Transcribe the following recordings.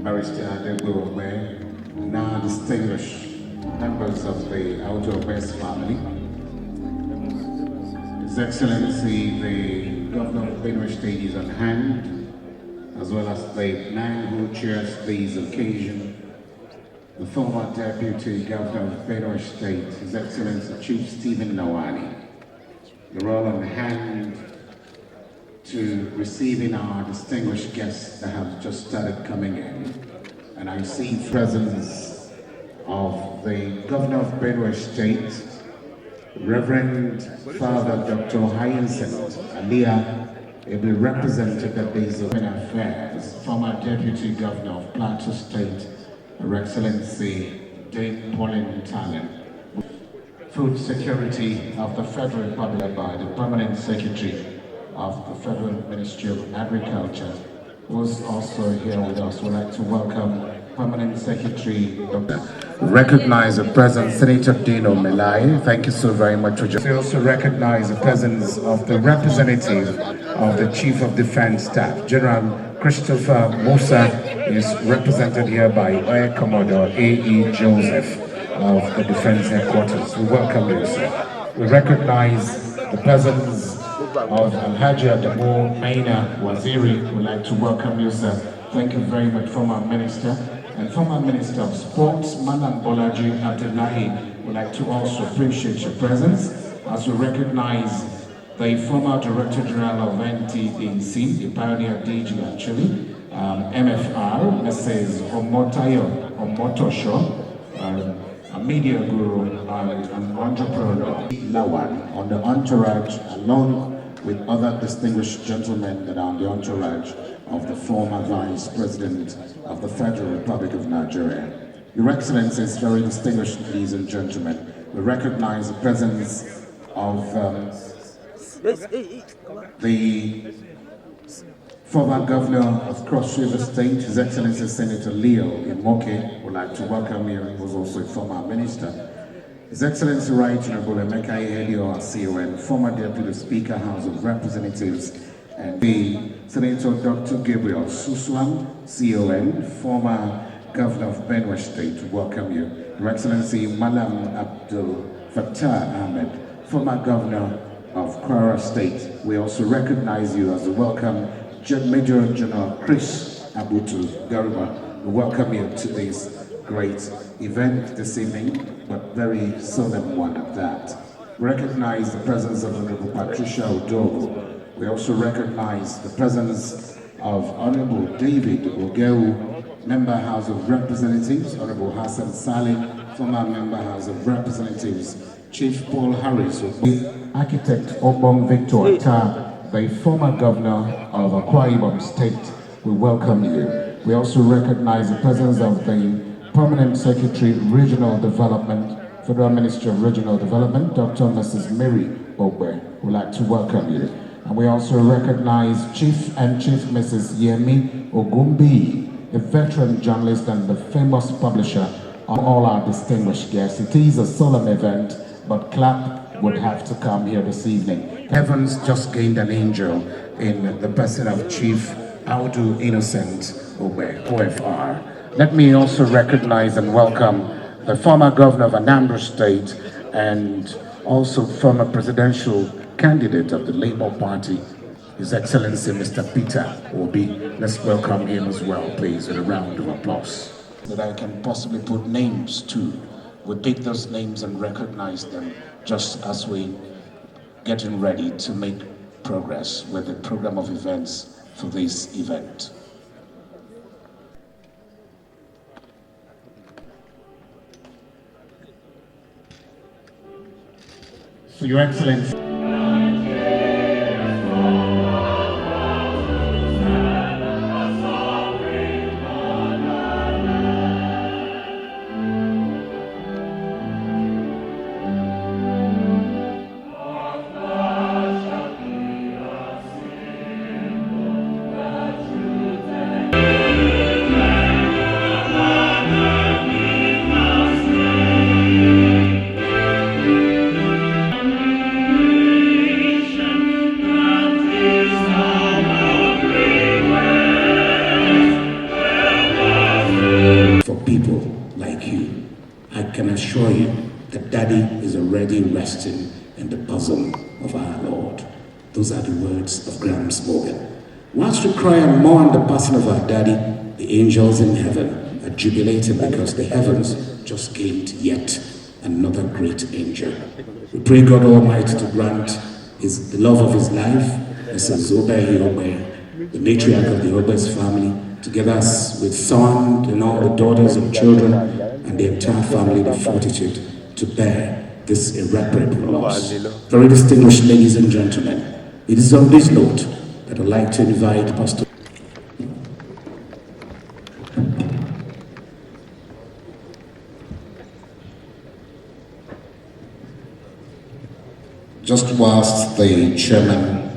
Barrister Ogbeh, now distinguished members of the Audu family, His Excellency the Governor of Benue State is on hand, as well as the man who chairs this occasion, the former Deputy Governor of Benue State, His Excellency Chief Stephen Nawani. You're all on hand to receiving our distinguished guests that have just started coming in. And I see presence of the Governor of Benue State, Reverend Father Dr. Hyacinth Alia, will be represented at these Open Affairs, former Deputy Governor of Plateau State, Her Excellency Dame Pauline Talon. Food Security of the Federal Republic by the Permanent Secretary of the Federal Ministry of Agriculture, who's also here with us. We'd like to welcome Permanent Secretary Dr. Recognize the presence Senator Dino Melai. Thank you so very much for joining. We also recognize the presence of the representative of the Chief of Defense Staff, General Christopher Musa, is represented here by Air Commodore A.E. Joseph of the Defense Headquarters. We welcome you, sir. We recognize the presence of Alhaji Adamu Maina Waziri. We'd like to welcome you, sir. Thank you very much, former Minister. And former Minister of Sports, Malam Bolaji Abdullahi, would like to also appreciate your presence as we recognize the former Director General of NTDC, the pioneer DG actually, MFR, Mrs. Omotayo Omotosho, a media guru and an entrepreneur, Lawan, on the entourage, along with other distinguished gentlemen that are on the entourage of the former Vice President of the Federal Republic of Nigeria. Your Excellencies, very distinguished ladies and gentlemen, we recognize the presence of the former Governor of Cross River State, His Excellency Senator Leo Imoke. Would like to welcome you, who was also a former minister. His Excellency Right Honorable Emeka Ihedio, CON, former Deputy Speaker, House of Representatives, and the Senator Dr. Gabriel Suswam, CON, former Governor of Benue State, to welcome you. Your Excellency Malam Abdul Fattah Ahmed, former Governor of Kwara State. We also recognize you as a welcome Major General Chris Abutu Garba. We welcome you to this great event this evening, but very solemn one at that. We recognize the presence of Honorable Patricia Audu. We also recognize the presence of Honorable David Ogeu, Member House of Representatives, Honorable Hassan Saleh, former Member House of Representatives, Chief Paul Harris, Architect Obong Victor Atta, the former Governor of Akwa-Ibom State. We welcome you. We also recognize the presence of the Permanent Secretary, Regional Development, Federal Ministry of Regional Development, Dr. and Mrs. Mary Ogbeh. We'd like to welcome you. And we also recognize Chief and Chief Mrs. Yemi Ogumbi, a veteran journalist and the famous publisher of all our distinguished guests. It is a solemn event, but clap would have to come here this evening. Heavens just gained an angel in the person of Chief Audu Innocent Ogbeh, OFR. Let me also recognize and welcome the former Governor of Anambra State and also former presidential candidate of the Labour Party, His Excellency Mr. Peter Obi. Let's welcome him as well, please, with a round of applause. That I can possibly put names to. We'll take those names and recognize them just as we getting ready to make progress with the program of events for this event. For Your Excellency. people like you. I can assure you that Daddy is already resting in the bosom of our Lord. Those are the words of Gramps Morgan. Whilst we cry and mourn the passing of our Daddy, the angels in heaven are jubilating because the heavens just gained yet another great angel. We pray God Almighty to grant the love of his life, Mrs. Ogbeh, the matriarch of the Ogbeh's family, together with son and all the daughters and children and the entire family, the fortitude to bear this irreparable loss. Very distinguished ladies and gentlemen, it is on this note that I'd like to invite Pastor. Just whilst the chairman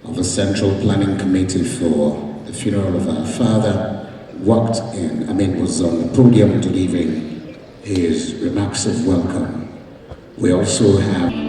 of the Central Planning Committee for the funeral of our father was on the podium delivering his remarks of welcome, we also have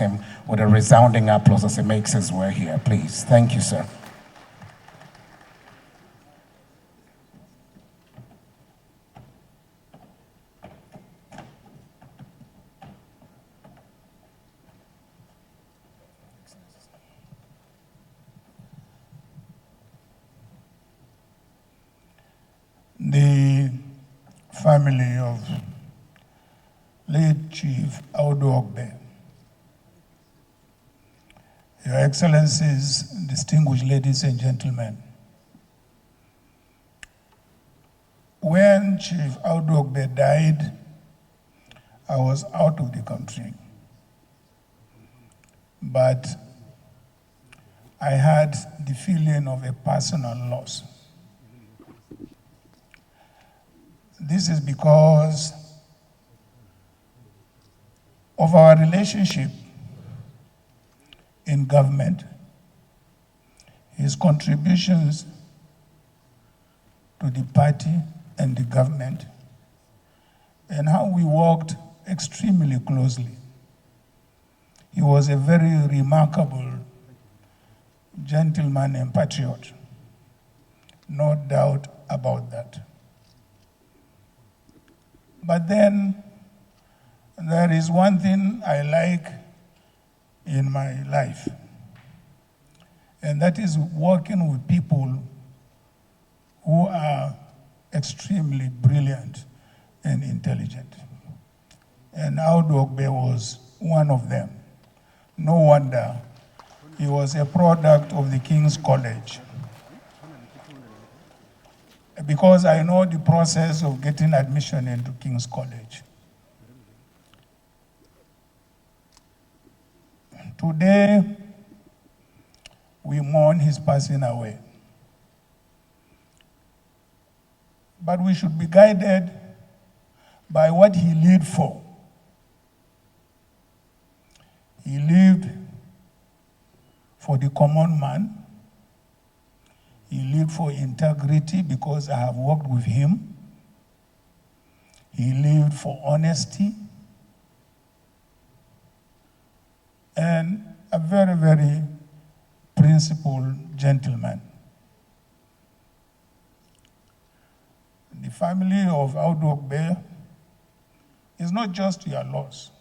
him with a resounding applause as he makes his way here, please. Thank you, sir. The family of late Chief Audu Ogbeh, Your Excellencies, distinguished ladies and gentlemen, when Chief Audu Ogbeh died, I was out of the country, but I had the feeling of a personal loss. This is because of our relationship in government, his contributions to the party and the government, and how we worked extremely closely. He was a very remarkable gentleman and patriot, no doubt about that. But then there is one thing I like in my life, and that is working with people who are extremely brilliant and intelligent. And Audu Ogbeh was one of them. No wonder he was a product of the King's College. Because I know the process of getting admission into King's College. Today, we mourn his passing away. But we should be guided by what he lived for. He lived for the common man. He lived for integrity because I have worked with him. He lived for honesty. And a very, very principled gentleman. The family of Audu Ogbeh is not just your loss,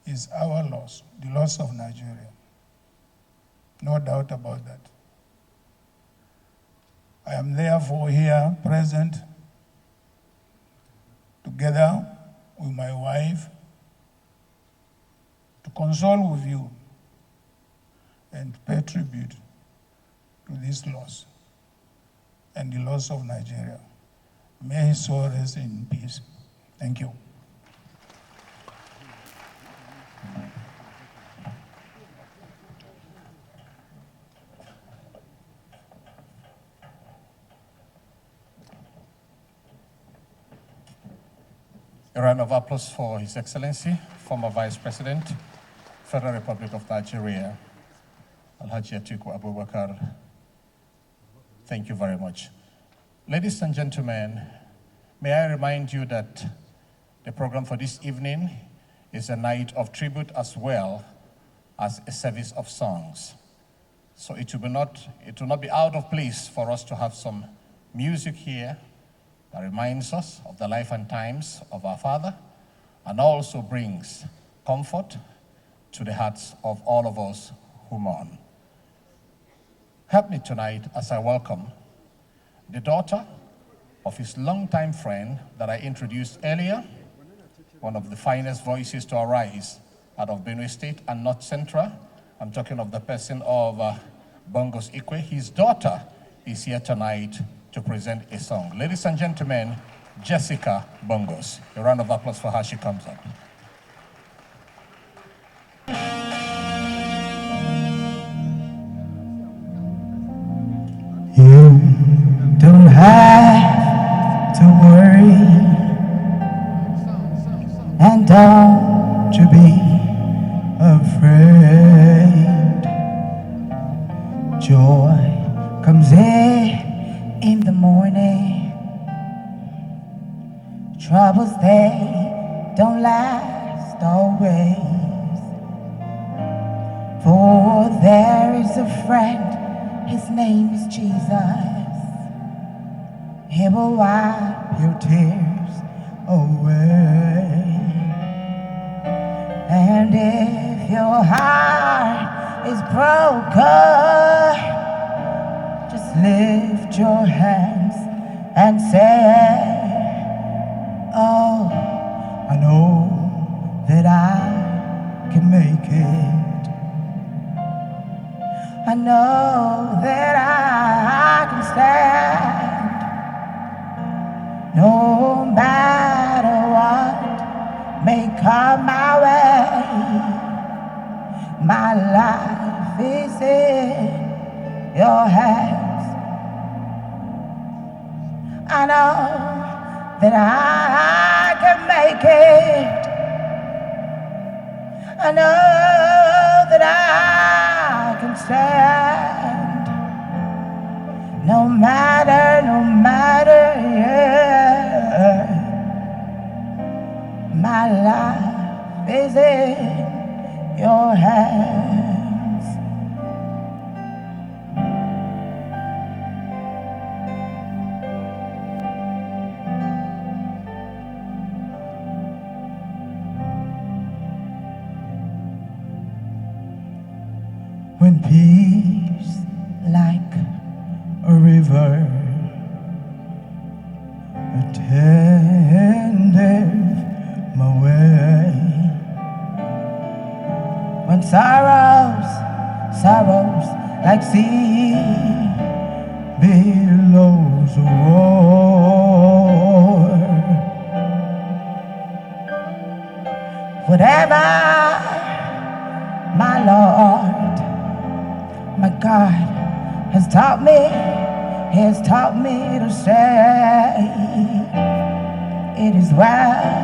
it's our loss, the loss of Nigeria. No doubt about that. I am therefore here present together with my wife to console with you and pay tribute to this loss and the loss of Nigeria. May his soul rest in peace. Thank you. A round of applause for His Excellency, former Vice President, Federal Republic of Nigeria, Alhaji Atiku Abubakar. Thank you very much. Ladies and gentlemen, may I remind you that the program for this evening is a night of tribute as well as a service of songs. So it will not be out of place for us to have some music here that reminds us of the life and times of our father and also brings comfort to the hearts of all of us who mourn. Help me tonight as I welcome the daughter of his longtime friend that I introduced earlier, one of the finest voices to arise out of Benue State and North Central. I'm talking of the person of Bongos Ikwue. His daughter is here tonight to present a song. Ladies and gentlemen, Jessica Bongos. A round of applause for her. She comes up. You don't have to worry, and don't you be afraid. Joy comes in the morning. Troubles, they don't last always. is a friend, his name is Jesus. He will wipe your tears away. And if your heart is broken, just lift your hands and say, oh, I know that I can make it. I know that I can stand. No matter what may come my way, my life is in your hands. I know that I can make it. I know that I can stand. No matter, yeah. My life is in your hands. When peace like a river attended my way, when sorrows like sea billows roar, whatever, my Lord, my God has taught me to say, it is well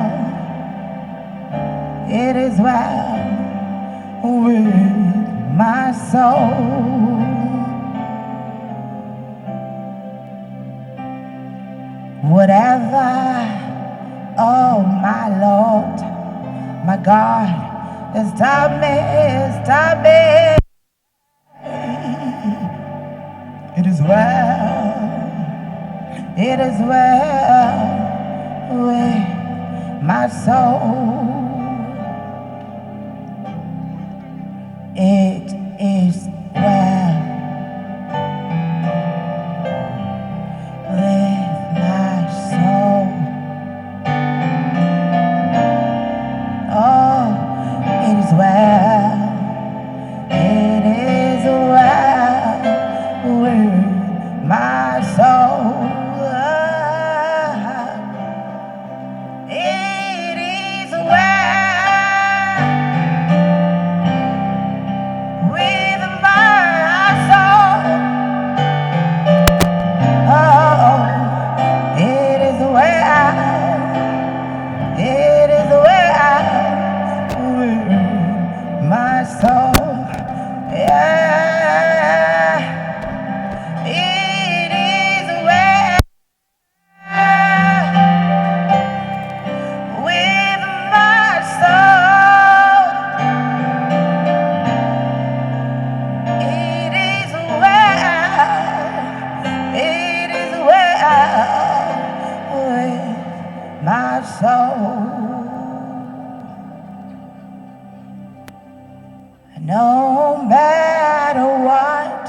with my soul. Whatever, oh my Lord, my God has taught me. It is well with my soul. It is well with my soul. Oh, it is well. It is well with my soul. It is well with my soul. Oh, it is well. It is well with my soul. Yeah, it is well with my soul. It is well. It is well with my soul. No matter what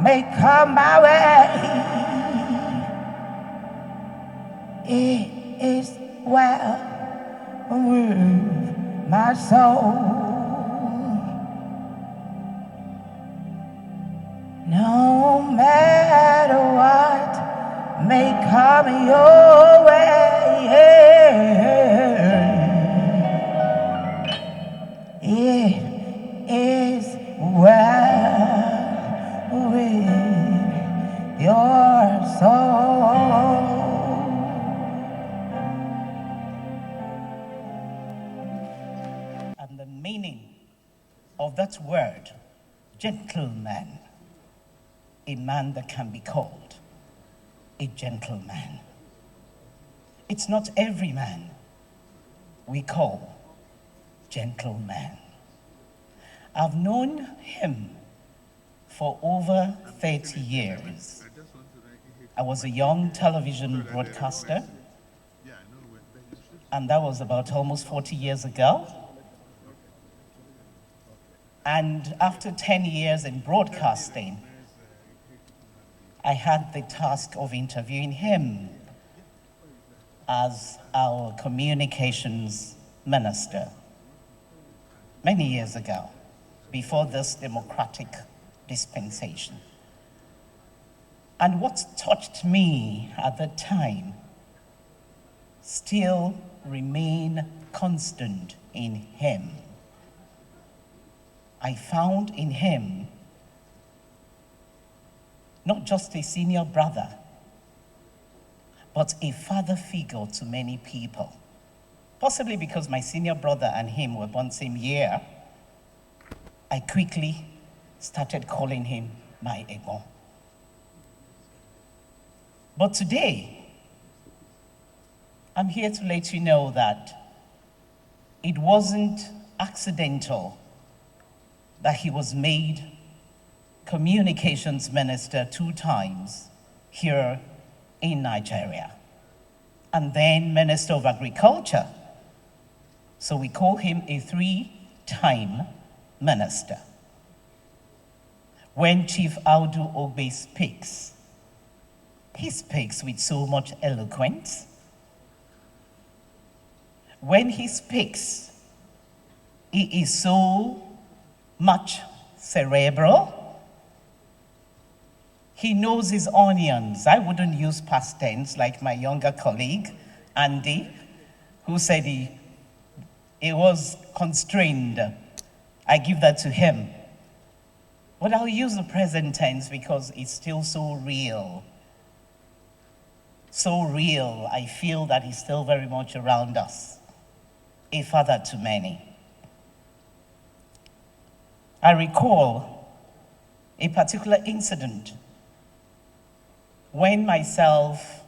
may come my way, it is well with my soul. No matter what may come your way, it is well with your soul. And the meaning of that word, gentleman, a man that can be called a gentleman. It's not every man we call gentleman. I've known him For over 30 years, I was a young television broadcaster, and that was about almost 40 years ago. And after 10 years in broadcasting, I had the task of interviewing him as our communications minister many years ago, before this democratic dispensation. And what touched me at the time still remained constant in him. I found in him not just a senior brother, but a father figure to many people. Possibly because my senior brother and him were born same year, I quickly started calling him my Egbon. But today, I'm here to let you know that it wasn't accidental that he was made communications minister 2 times here in Nigeria, and then Minister of Agriculture. So we call him a 3-time minister. When Chief Audu Ogbeh speaks, he speaks with so much eloquence. When he speaks, he is so much cerebral. He knows his onions. I wouldn't use past tense like my younger colleague, Andy, who said he was constrained. I give that to him. But I'll use the present tense because it's still so real. So real, I feel that he's still very much around us. A father to many. I recall a particular incident when myself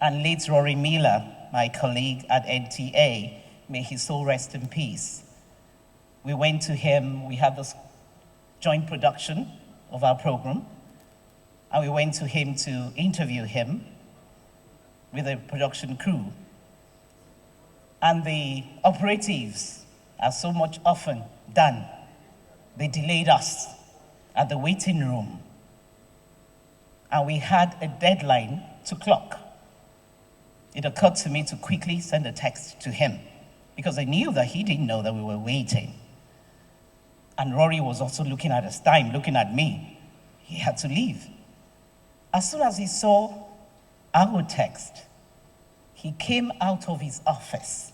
and late Rory Miller, my colleague at NTA, may his soul rest in peace, we went to him. We had this joint production of our program, and we went to him to interview him with the production crew. And the operatives, as so much often done, they delayed us at the waiting room. And we had a deadline to clock. It occurred to me to quickly send a text to him because I knew that he didn't know that we were waiting. And Rory was also looking at his time, looking at me. He had to leave. As soon as he saw our text, he came out of his office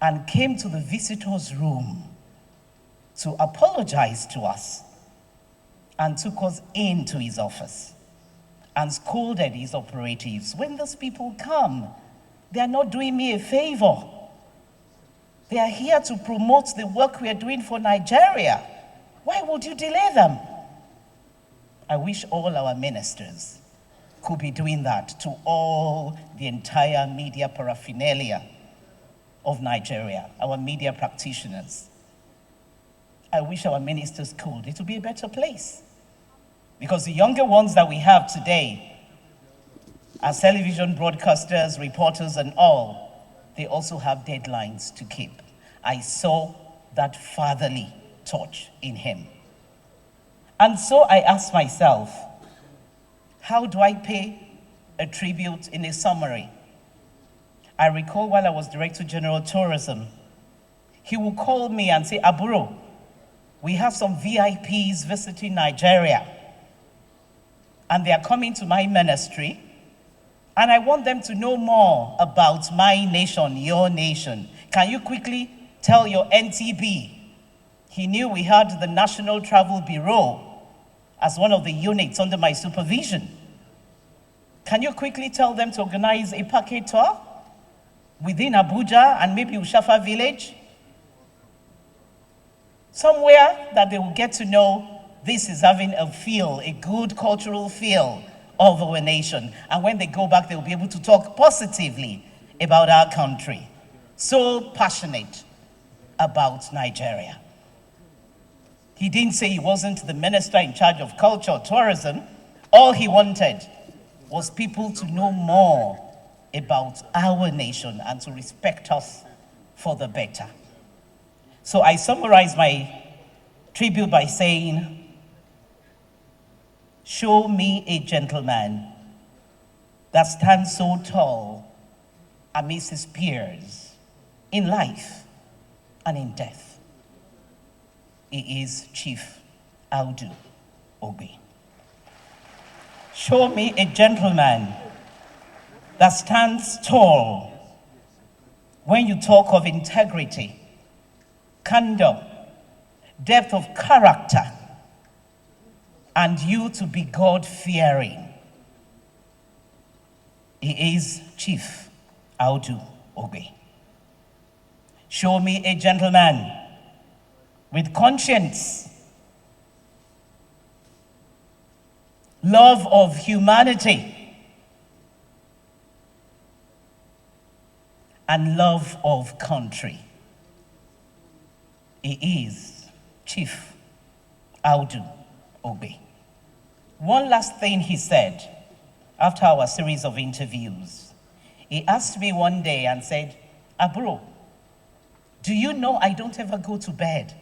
and came to the visitor's room to apologize to us, and took us into his office and scolded his operatives. When those people come, they are not doing me a favor. They are here to promote the work we are doing for Nigeria. Why would you delay them? I wish all our ministers could be doing that to all the entire media paraphernalia of Nigeria, our media practitioners. I wish our ministers could. It would be a better place. Because the younger ones that we have today, as television broadcasters, reporters, and all, they also have deadlines to keep. I saw that fatherly touch in him. And so I asked myself, how do I pay a tribute in a summary? I recall while I was Director General Tourism, he would call me and say, Aburo, we have some VIPs visiting Nigeria, and they are coming to my ministry, and I want them to know more about my nation, your nation. Can you quickly tell your NTB? He knew we had the National Travel Bureau as one of the units under my supervision. Can you quickly tell them to organize a packet tour within Abuja and maybe Ushafa village? Somewhere that they will get to know this is having a feel, a good cultural feel of our nation. And when they go back, they will be able to talk positively about our country. So passionate about Nigeria. He didn't say he wasn't the minister in charge of culture or tourism. All he wanted was people to know more about our nation and to respect us for the better. So I summarize my tribute by saying, show me a gentleman that stands so tall amidst his peers in life and in death. He is Chief Audu Ogbeh. Show me a gentleman that stands tall when you talk of integrity, candor, depth of character, and you to be God-fearing. He is Chief Audu Ogbeh. Show me a gentleman with conscience, love of humanity, and love of country. He is Chief Audu Ogbeh. One last thing he said after our series of interviews. He asked me one day and said, Abro, do you know I don't ever go to bed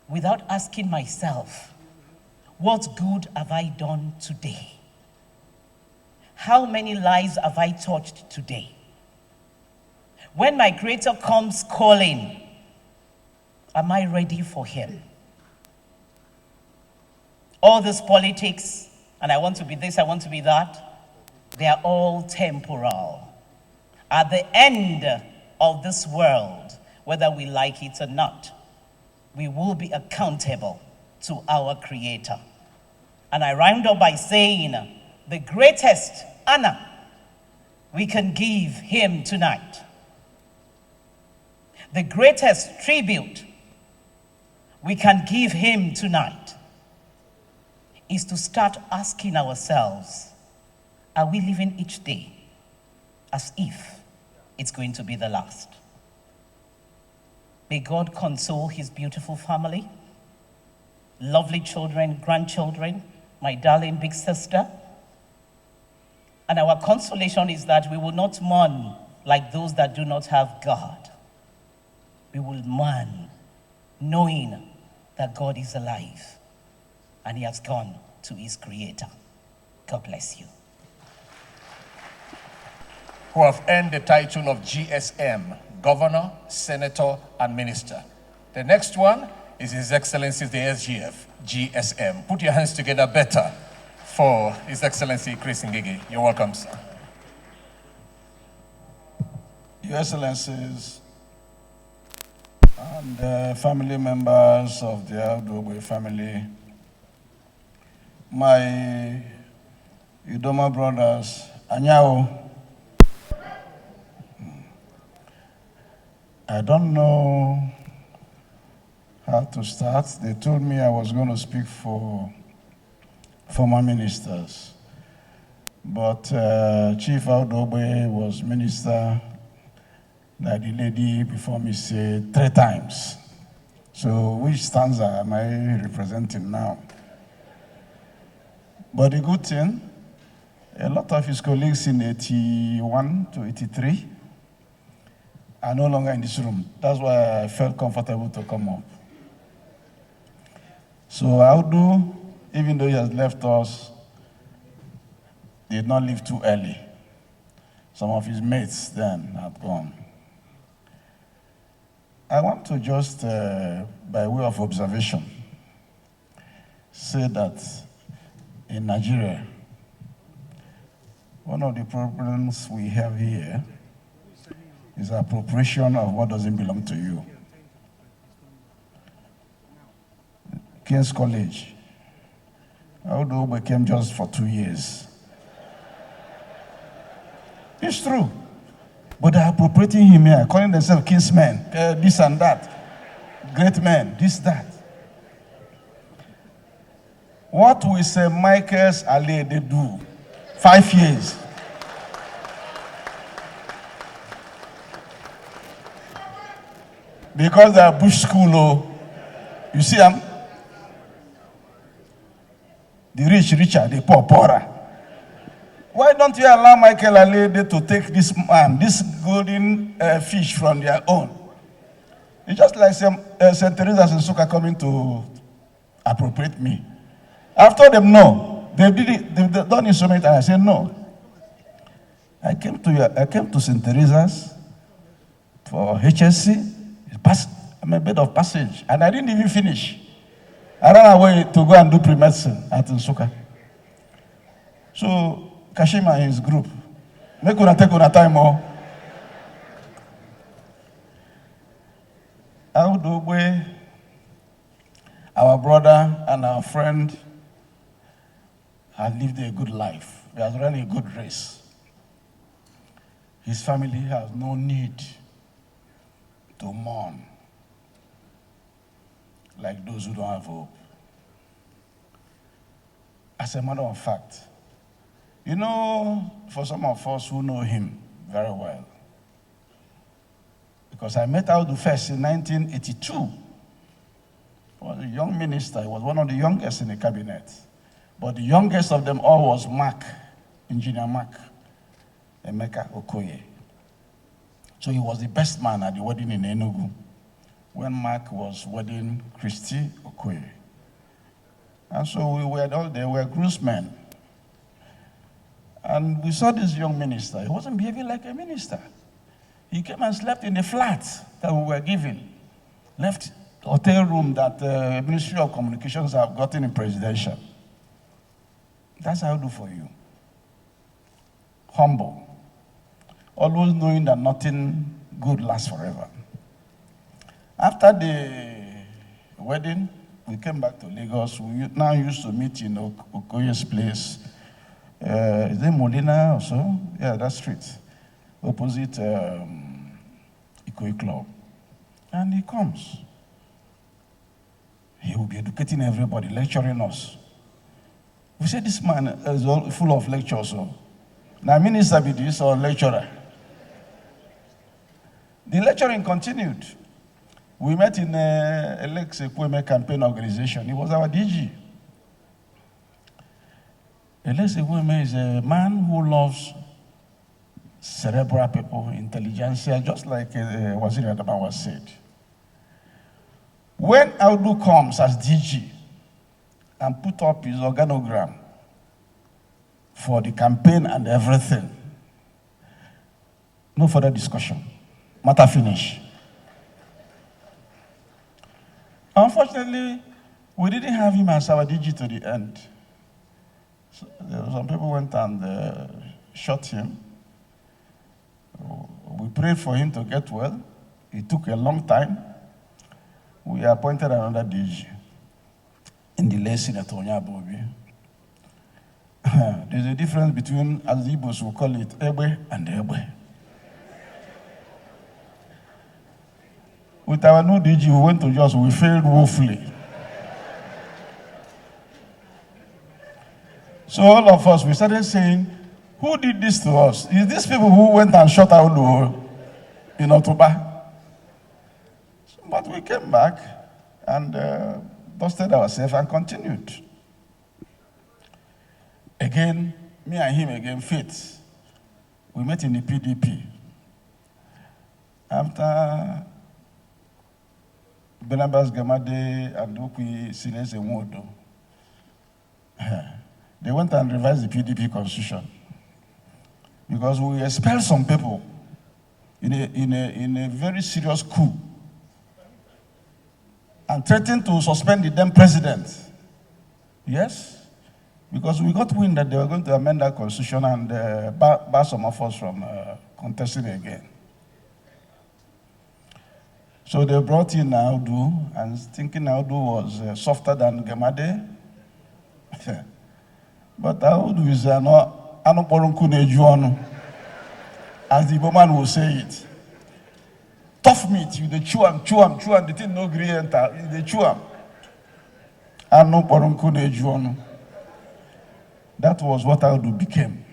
without asking myself, what good have I done today? How many lives have I touched today? When my Creator comes calling, am I ready for him? All this politics, and I want to be this, I want to be that, they are all temporal. At the end of this world, whether we like it or not, we will be accountable to our Creator. And I round up by saying, the greatest honor we can give him tonight, the greatest tribute we can give him tonight, is to start asking ourselves, are we living each day as if it's going to be the last? May God console his beautiful family, lovely children, grandchildren, my darling big sister. And our consolation is that we will not mourn like those that do not have God. We will mourn knowing that God is alive and he has gone to his Creator. God bless you. Who have earned the title of GSM, Governor, Senator, and Minister. The next one is His Excellency the SGF, GSM. Put your hands together better for His Excellency Chris Ngige. You're welcome, sir. Your Excellencies and family members of the Audu Ogbeh family, my Idoma brothers, Anyao, I don't know how to start. They told me I was going to speak for former ministers. But Chief Audu Ogbeh was minister, like the lady before me said, 3 times. So which stanza am I representing now? But the good thing, a lot of his colleagues in 81 to 83 are no longer in this room. That's why I felt comfortable to come up. So Audu, even though he has left us, did not leave too early. Some of his mates then have gone. I want to just, by way of observation, say that in Nigeria, one of the problems we have here is appropriation of what doesn't belong to you. King's College, Audu Ogbeh came just for 2 years. It's true. But they're appropriating him here, calling themselves kinsmen, this and that, great men, this, that. What will St. Michael's Alley they do? 5 years. Because they are bush school, oh, you see them? The rich richer, the poor poorer. Why don't you allow Michael Alede to take this man, this golden fish from their own? It's just like St. Teresa's in Suka coming to appropriate me. After them, no. They've done it so many times. I said, no. I came to St. Teresa's for HSC. I'm a bed of passage. And I didn't even finish. I ran away to go and do pre-medicine at Nsukka. So, Kashima and his group, make una take una time more. Audu, Ogbeh, our brother and our friend, has lived a good life. He has run a good race. His family has no need to mourn like those who don't have hope. As a matter of fact, you know, for some of us who know him very well, because I met Audu first in 1982. He was a young minister. He was one of the youngest in the cabinet. But the youngest of them all was Mark, Engineer Mark, Emeka Okoye. So he was the best man at the wedding in Enugu when Mark was wedding Christy Okoye. And so we were all there, we were groomsmen. And we saw this young minister. He wasn't behaving like a minister. He came and slept in the flat that we were given. Left the hotel room that the Ministerial of Communications have gotten in presidential. That's how I do for you. Humble. Always knowing that nothing good lasts forever. After the wedding, we came back to Lagos. We now used to meet in Okoye's place. Is it Molina or so? Yeah, that street. Opposite Ikwue Club. And he comes. He will be educating everybody, lecturing us. We said this man is all full of lectures. So. Now, minister be this or lecturer. The lecturing continued. We met in a Ikwue campaign organization. He was our DG. Ikwue is a man who loves cerebral people, intelligentsia, just like Waziri Adamawa said. When Audu comes as DG and put up his organogram for the campaign and everything, no further discussion. Matter finish. Unfortunately, we didn't have him as our DG to the end. So, some people went and shot him. We prayed for him to get well. It took a long time. We appointed another DG in the late Senator Onyabobi. There's a difference between, as the Igbos will call it, Ogbeh and Ogbeh. With our new DG, we went to Jos, we failed woefully. So all of us, we started saying, who did this to us? Is these people who went and shot Audu in October? But we came back and dusted ourselves and continued. Again, me and him again fit. We met in the PDP. After Barnabas Gamade and Ukwi Silese Nwodo, they went and revised the PDP constitution. Because we expelled some people in a very serious coup and threatened to suspend the then president. Yes, because we got wind that they were going to amend that constitution and bar some of us from contesting again. So they brought in Audu, and thinking Audu was softer than Gamade. But Audu is as the Igbo will say it. Tough meat, you dey chew am, the thing no gree enter, you dey chew am. That was what Audu became.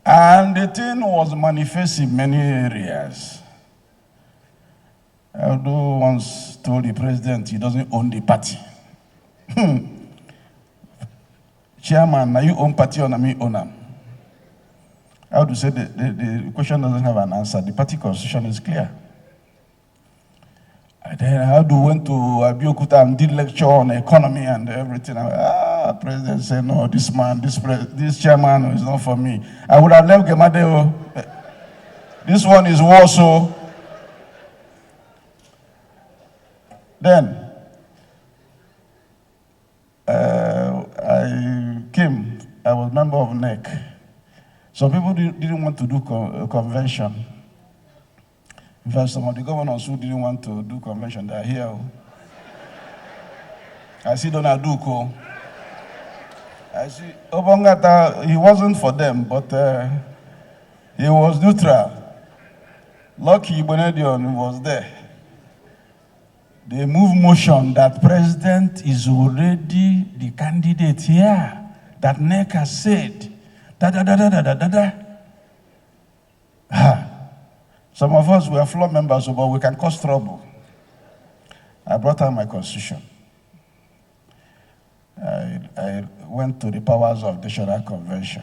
And the thing was manifest in many areas. Audu once told the president he doesn't own the party. chairman, now you own party or me own them. I would say the question doesn't have an answer. The party constitution is clear. And then Audu went to Abeokuta and did lecture on economy and everything. President said, no, this man, this chairman is not for me. I would have left Gemadeo. This one is Warsaw. Then, I was member of NEC. Some people didn't want to do convention. In fact, some of the governors who didn't want to do convention, they are here. I see Donald Duko. I see Obongata, he wasn't for them, but he was neutral. Lucky Benedion was there. They moved motion that president is already the candidate here, that NEC has said. Some of us were floor members, but we can cause trouble. I brought out my constitution. I went to the powers of the National Convention,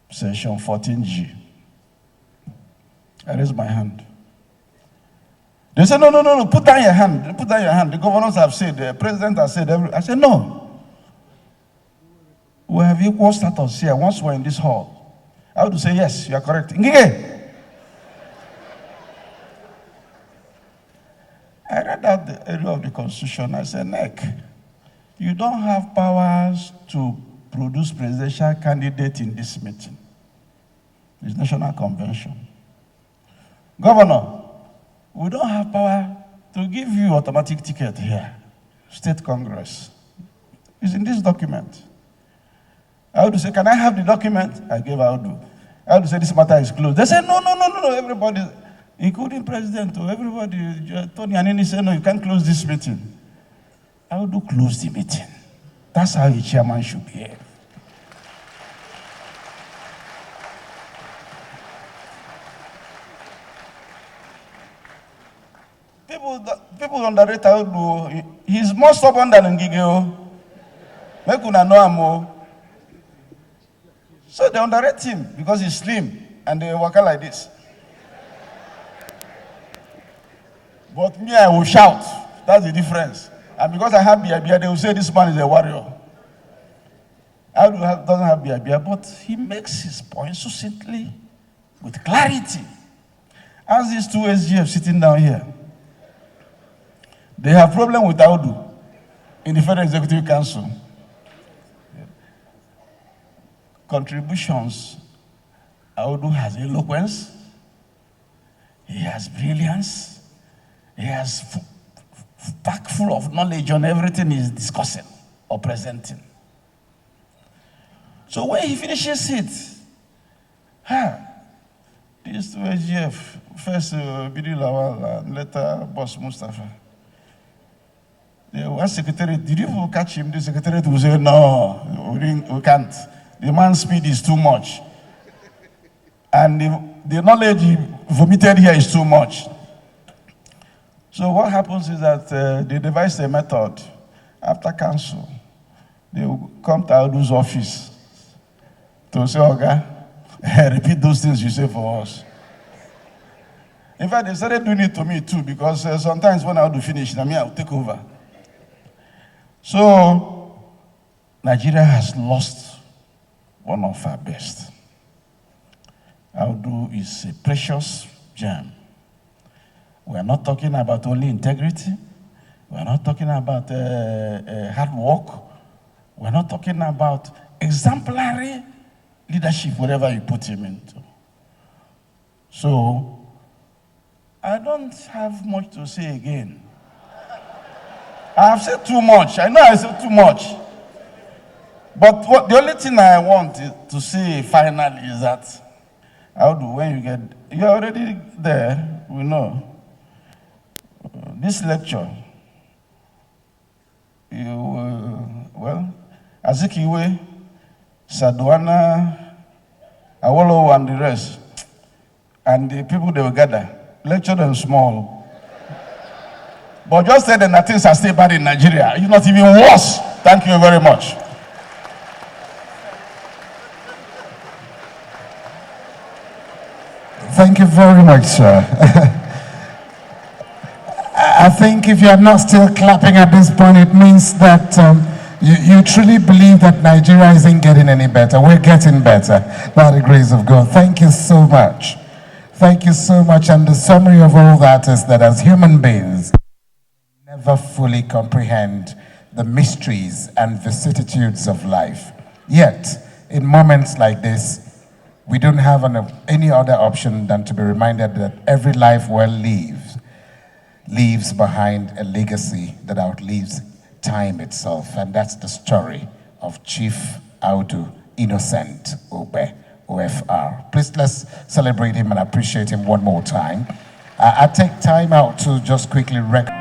section 14G. I raised my hand. They said, no, put down your hand. Put down your hand. The governors have said, the president has said, I said, no. We have equal status here once we're in this hall. I would say, yes, you are correct. Ngige. I read out the area of the Constitution. I said, NEC, you don't have powers to produce presidential candidate in this meeting. It's National Convention. Governor, we don't have power to give you automatic ticket here. State Congress. It's in this document. Audu said, can I have the document? I gave Audu. Audu said, this matter is closed. They said, no, everybody, including President, everybody, Tony Anini said, no, you can't close this meeting. Audu closed the meeting. That's how a chairman should behave. People underrate Audu. He's more stubborn than Ngige. Make una know him. So they underrate him because he's slim and they walk like this. But me, I will shout. That's the difference. And because I have Biabia, they will say this man is a warrior. Audu doesn't have Biabia, but he makes his point succinctly with clarity. As these two SGF sitting down here, they have problem with Audu in the Federal Executive Council. Contributions, Audu has eloquence, he has brilliance, he has pack full of knowledge on everything he's discussing or presenting. So when he finishes it, these two SGF, first Bidi Lawal and later Boss Mustafa, the one secretary, did you catch him? The secretary will say, no, we can't. The man's speed is too much. And the knowledge he vomited here is too much. So what happens is that they devise a method. After council, they will come to Audu's office to say, okay, repeat those things you say for us. In fact, they started doing it to me too, because sometimes when Audu finish, I will take over. So Nigeria has lost one of our best. Audu is a precious gem. We are not talking about only integrity. We are not talking about hard work. We are not talking about exemplary leadership, whatever you put him into. So, I don't have much to say again. I have said too much. I know I said too much. But the only thing I want to say finally is that, Audu, when you're already there, we know. This lecture, as Ikwue, Sadwana, Awolowo, and the rest, and the people they will gather, lecture them small. But just say that things are still bad in Nigeria. It's not even worse. Thank you very much. you very much, sir. I think if you're not still clapping at this point, it means that you truly believe that Nigeria isn't getting any better. We're getting better by the grace of God. Thank you so much. Thank you so much. And the summary of all that is that as human beings, we never fully comprehend the mysteries and vicissitudes of life. Yet, in moments like this, we don't have any other option than to be reminded that every life well lived leaves behind a legacy that outlives time itself. And that's the story of Chief Audu Innocent Ogbeh, OFR. Please let's celebrate him and appreciate him one more time. I take time out to just quickly recognize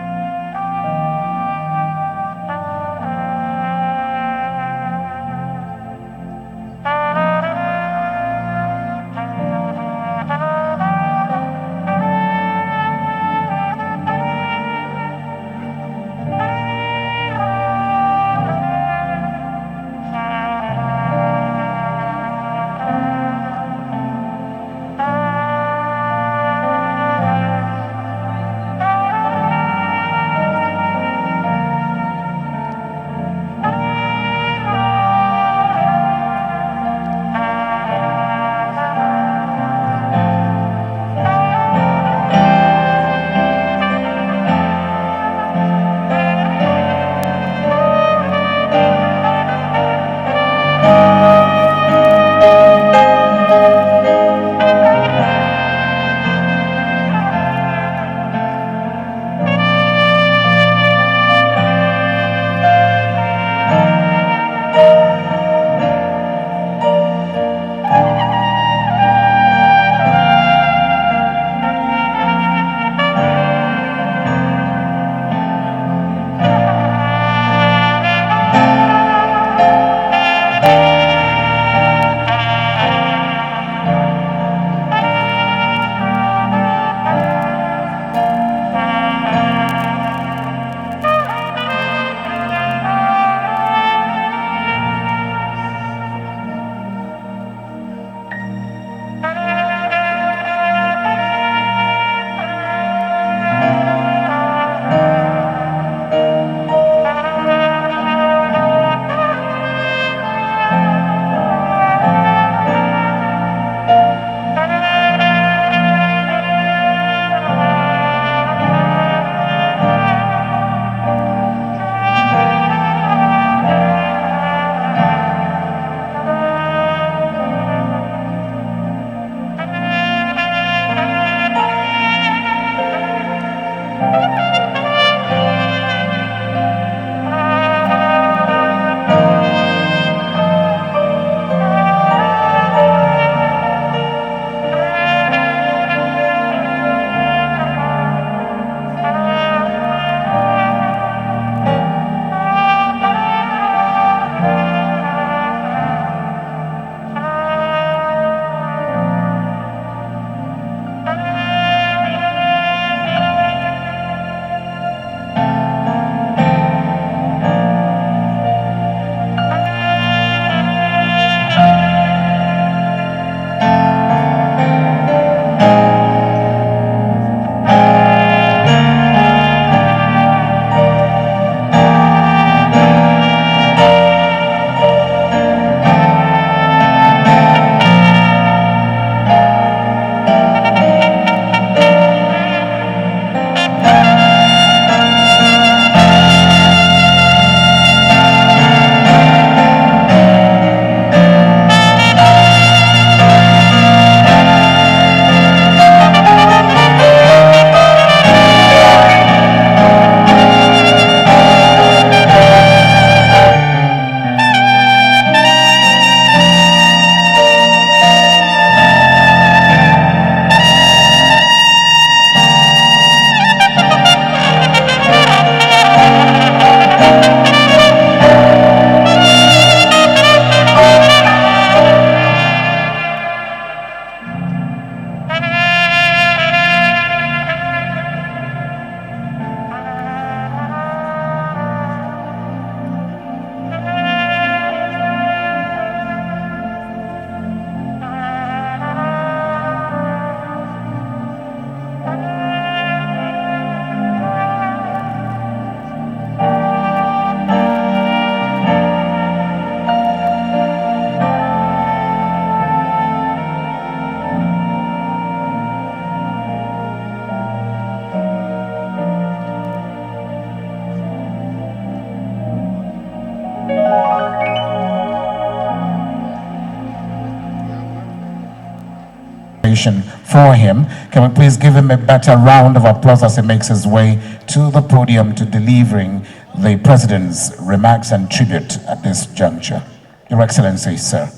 occupation for him. Can we please give him a better round of applause as he makes his way to the podium to delivering the President's remarks and tribute at this juncture. Your Excellency, sir.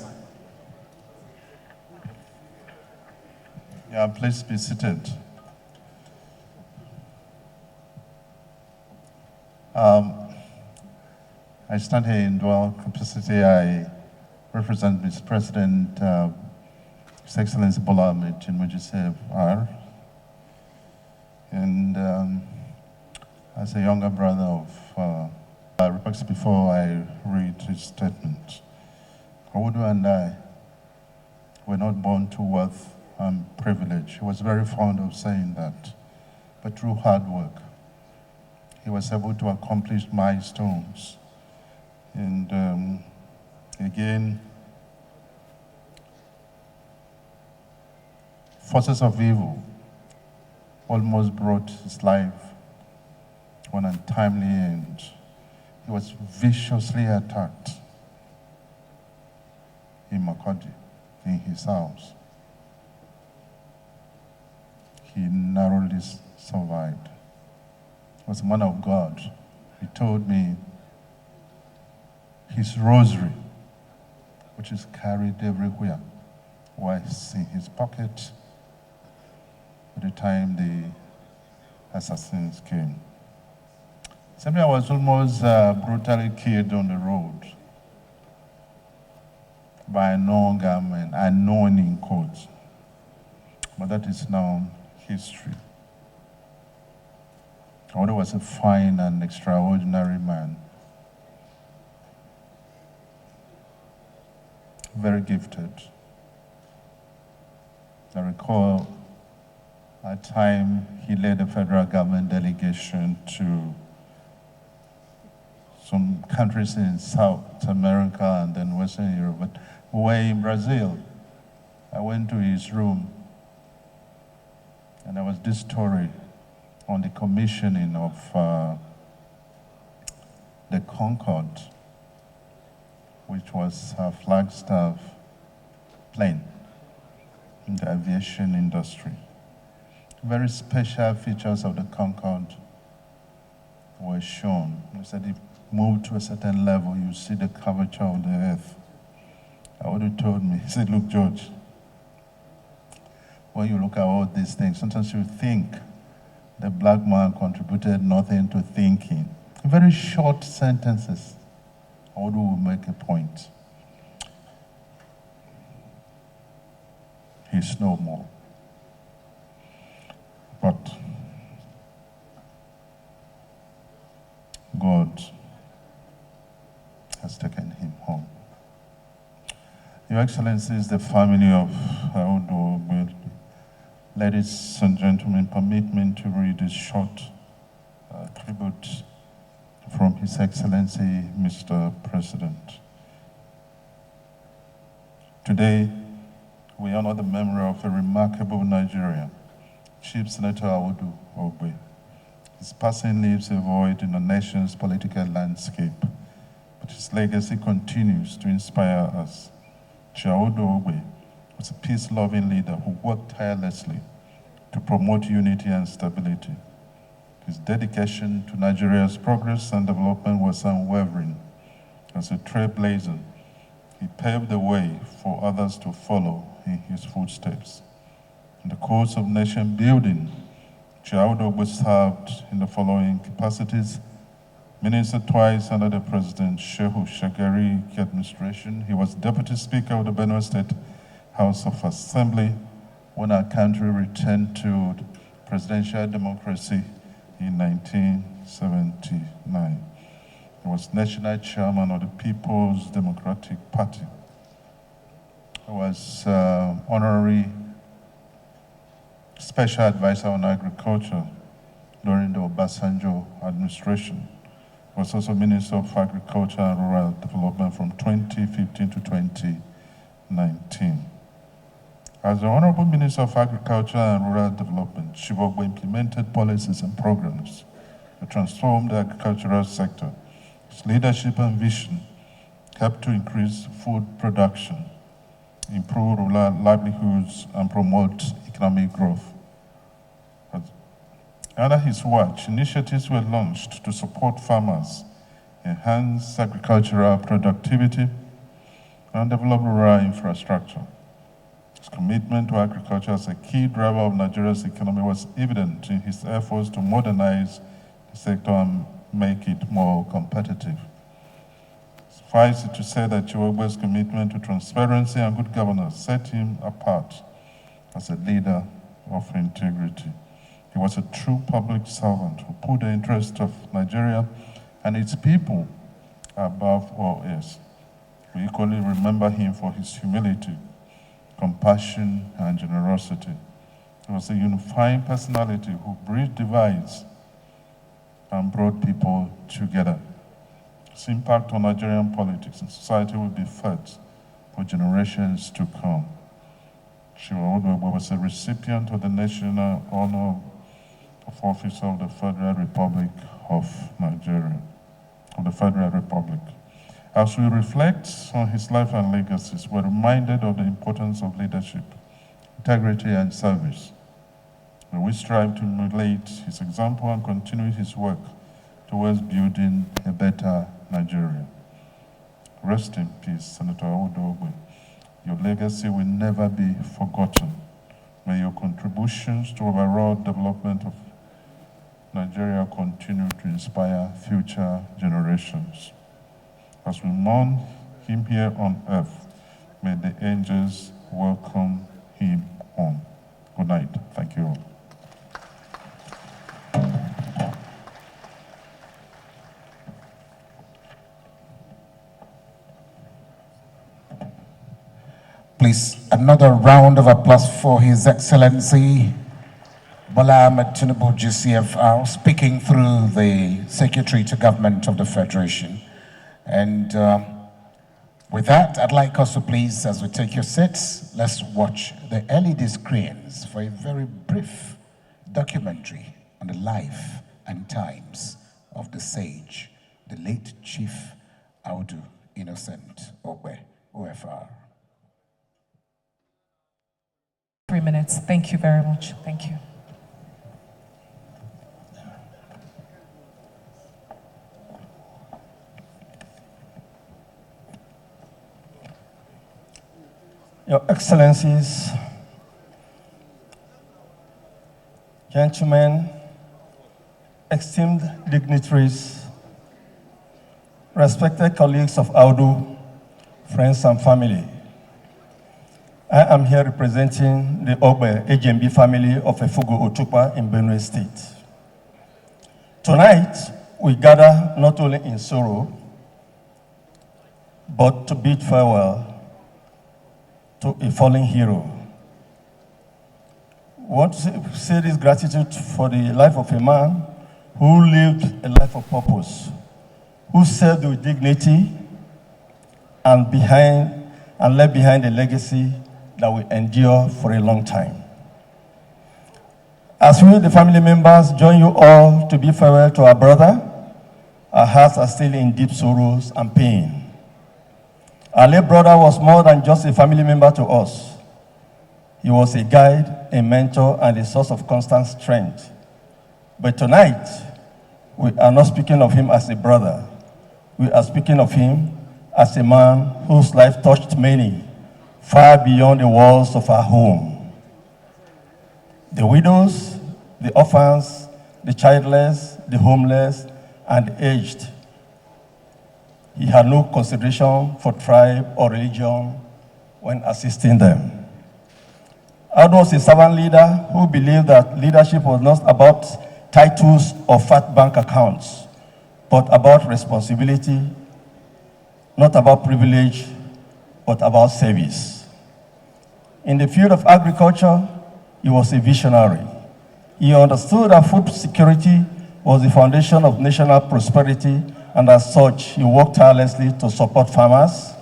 Yeah, please be seated. I stand here in dual capacity. I represent Mr. President, His Excellency Bola Ahmed Tinubu R. And as a younger brother of remarks before I read his statement, Audu and I were not born to wealth and privilege. He was very fond of saying that, but through hard work, he was able to accomplish milestones. And again, forces of evil almost brought his life to an untimely end. He was viciously attacked in Makodi, in his house. He narrowly survived. He was a man of God. He told me his rosary, which is carried everywhere, was in his pocket at the time the assassins came. Somebody was almost brutally killed on the road by a known gunman, unknown in quotes. But that is now history. Audu was a fine and extraordinary man. Very gifted. I recall a time he led a federal government delegation to some countries in South America and then Western Europe. But we were in Brazil. I went to his room and there was this story on the commissioning of the Concorde, which was a Flagstaff plane in the aviation industry. Very special features of the Concorde were shown. He said if moved to a certain level, you see the curvature of the earth. Audu told me, he said, look, George, when you look at all these things, sometimes you think the black man contributed nothing to thinking. Very short sentences. Audu will make a point. He's no more. But God has taken him home. Your Excellencies, the family of Audu, ladies and gentlemen, permit me to read a short tribute from His Excellency, Mr. President. Today, we honor the memory of a remarkable Nigerian, Chief Senator Audu Ogbeh. His passing leaves a void in the nation's political landscape, but his legacy continues to inspire us. Audu Ogbeh was a peace-loving leader who worked tirelessly to promote unity and stability. His dedication to Nigeria's progress and development was unwavering. As a trailblazer, he paved the way for others to follow in his footsteps. In the course of nation building, Audu Ogbeh served in the following capacities: Minister twice under the President Shehu Shagari administration. He was Deputy Speaker of the Benue State House of Assembly when our country returned to presidential democracy in 1979. He was National Chairman of the People's Democratic Party. He was Honorary Special Advisor on Agriculture during the Obasanjo administration. He was also Minister of Agriculture and Rural Development from 2015 to 2019. As the Honorable Minister of Agriculture and Rural Development, Chief Ogbeh implemented policies and programs to transform the agricultural sector. His leadership and vision helped to increase food production improve rural livelihoods, and promote economic growth. Under his watch, initiatives were launched to support farmers, enhance agricultural productivity, and develop rural infrastructure. His commitment to agriculture as a key driver of Nigeria's economy was evident in his efforts to modernize the sector and make it more competitive. Suffice it to say that Ogbeh's commitment to transparency and good governance set him apart as a leader of integrity. He was a true public servant who put the interest of Nigeria and its people above all else. We equally remember him for his humility, compassion, and generosity. He was a unifying personality who bridged divides and brought people together. His impact on Nigerian politics and society will be felt for generations to come. Audu was a recipient of the National Honor of Office of the Federal Republic of Nigeria, of the Federal Republic. As we reflect on his life and legacies, we're reminded of the importance of leadership, integrity, and service. And we strive to emulate his example and continue his work towards building a better Nigeria. Rest in peace, Senator Audu. Your legacy will never be forgotten. May your contributions to overall development of Nigeria continue to inspire future generations. As we mourn him here on earth, may the angels welcome him home. Good night. Thank you all. Please, another round of applause for His Excellency Bola Ahmed Tinubu, GCFR, speaking through the Secretary to Government of the Federation. And with that, I'd like us to please, as we take your seats, let's watch the LED screens for a very brief documentary on the life and times of the sage, the late Chief Audu Innocent Ogbeh, OFR. 3 minutes. Thank you very much. Thank you. Your Excellencies, gentlemen, esteemed dignitaries, respected colleagues of Audu, friends and family, I am here representing the Ogbeh AGMB family of Efugu Otukpa in Benue State. Tonight, we gather not only in sorrow, but to bid farewell to a fallen hero. We want to say this gratitude for the life of a man who lived a life of purpose, who served with dignity and left behind a legacy that will endure for a long time. As we, the family members, join you all to bid farewell to our brother, our hearts are still in deep sorrows and pain. Our late brother was more than just a family member to us. He was a guide, a mentor, and a source of constant strength. But tonight, we are not speaking of him as a brother. We are speaking of him as a man whose life touched many, far beyond the walls of our home. The widows, the orphans, the childless, the homeless, and the aged. He had no consideration for tribe or religion when assisting them. Audu was a servant leader who believed that leadership was not about titles or fat bank accounts, but about responsibility, not about privilege, but about service. In the field of agriculture, he was a visionary. He understood that food security was the foundation of national prosperity, and as such, he worked tirelessly to support farmers,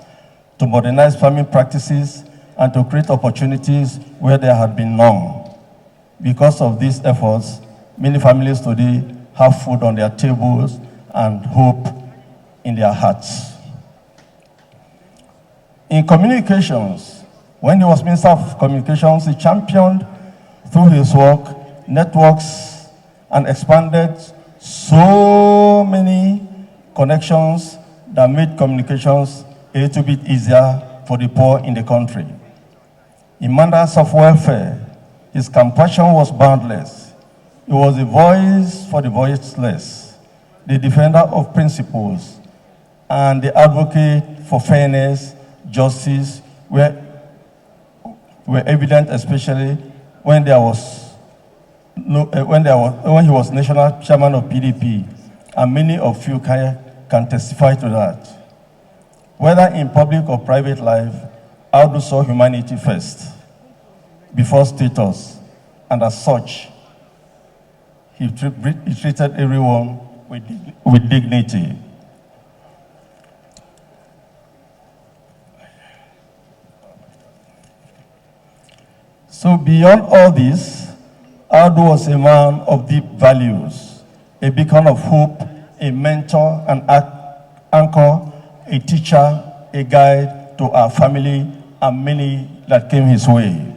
to modernize farming practices, and to create opportunities where there had been none. Because of these efforts, many families today have food on their tables and hope in their hearts. In communications, When he was Minister of Communications, he championed through his work networks and expanded so many connections that made communications a little bit easier for the poor in the country. In matters of welfare, his compassion was boundless. He was a voice for the voiceless, the defender of principles, and the advocate for fairness, justice, were evident, especially when he was national chairman of PDP, and many of you can testify to that. Whether in public or private life, Audu saw humanity first, before status, and as such, he treated everyone with dignity. So beyond all this, Audu was a man of deep values, a beacon of hope, a mentor, an anchor, a teacher, a guide to our family and many that came his way.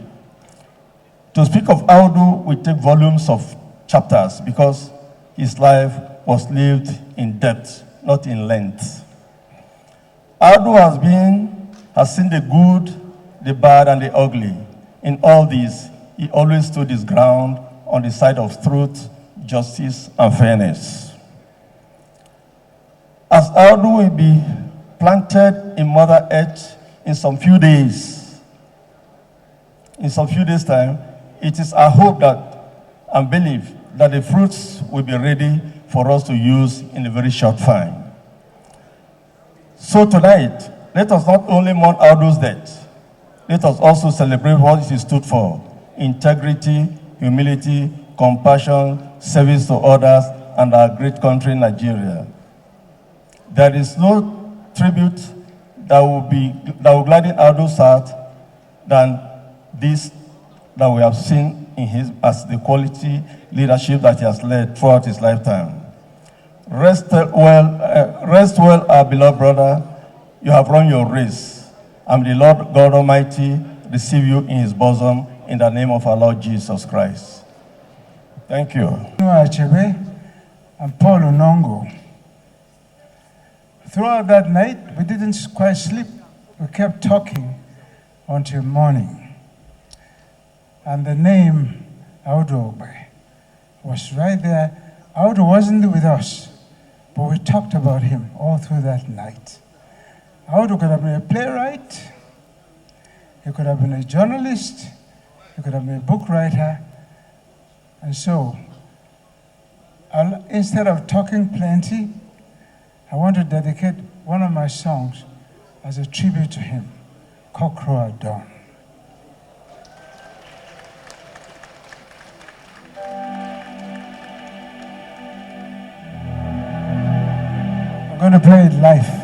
To speak of Audu, we take volumes of chapters because his life was lived in depth, not in length. Audu has seen the good, the bad, and the ugly. In all this, he always stood his ground on the side of truth, justice, and fairness. As Audu will be planted in Mother Earth in some few days time, it is our hope and belief that the fruits will be ready for us to use in a very short time. So tonight, let us not only mourn Audu's death, let us also celebrate what he stood for: integrity, humility, compassion, service to others, and our great country, Nigeria. There is no tribute that will gladden Audu's heart than this that we have seen in as the quality leadership that he has led throughout his lifetime. Rest well, our beloved brother. You have run your race. And the Lord God Almighty receive you in his bosom in the name of our Lord Jesus Christ. Thank you. Achebe and Paul Unongo. Throughout that night, we didn't quite sleep. We kept talking until morning. And the name Audu Ogbeh was right there. Audu wasn't with us, but we talked about him all through that night. Audu could have been a playwright, he could have been a journalist, he could have been a book writer. And so, instead of talking plenty, I want to dedicate one of my songs as a tribute to him, Cockcrow at Dawn. I'm going to play it live.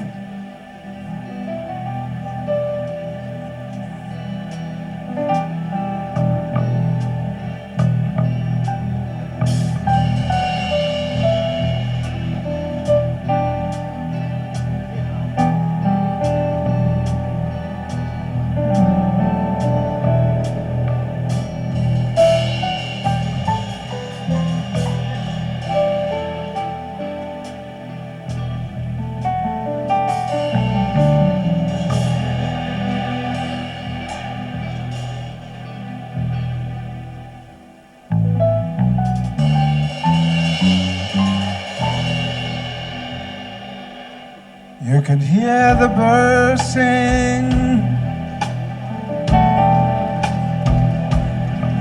You can hear the birds sing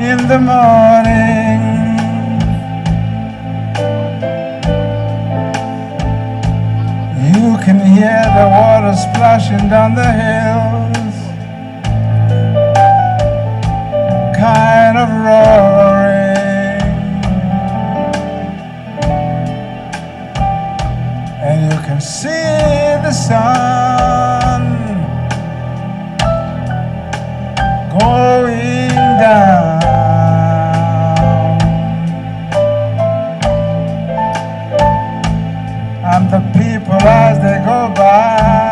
in the morning. You can hear the water splashing down the hills, kind of roaring. And you can see the sun going down, and the people as they go by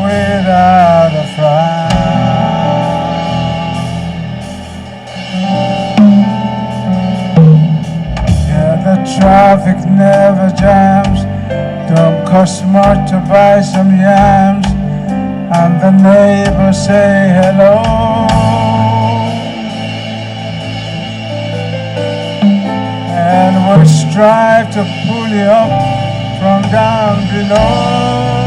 with traffic never jams. Don't cost much to buy some yams, and the neighbors say hello. And we'll strive to pull you up from down below.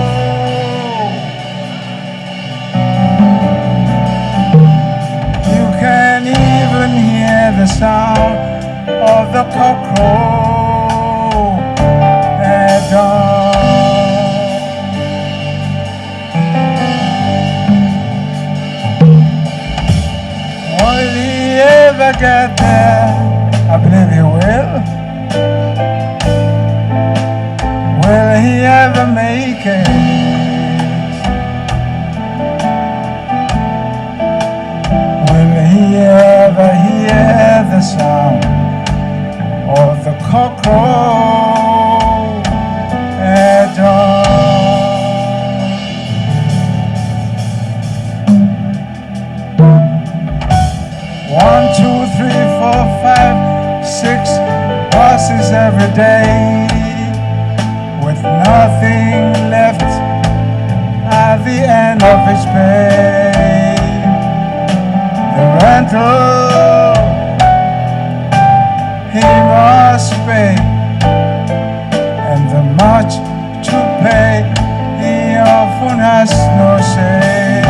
You can even hear the sound of the cockcrow at dawn. Will he ever get there? I believe he will. Will he ever make it? Will he ever hear the sound of the cockcrow at dawn? 1, 2, 3, 4, 5, 6 buses every day, with nothing left at the end of his pay. The rental he must pay, and the much to pay he often has no say.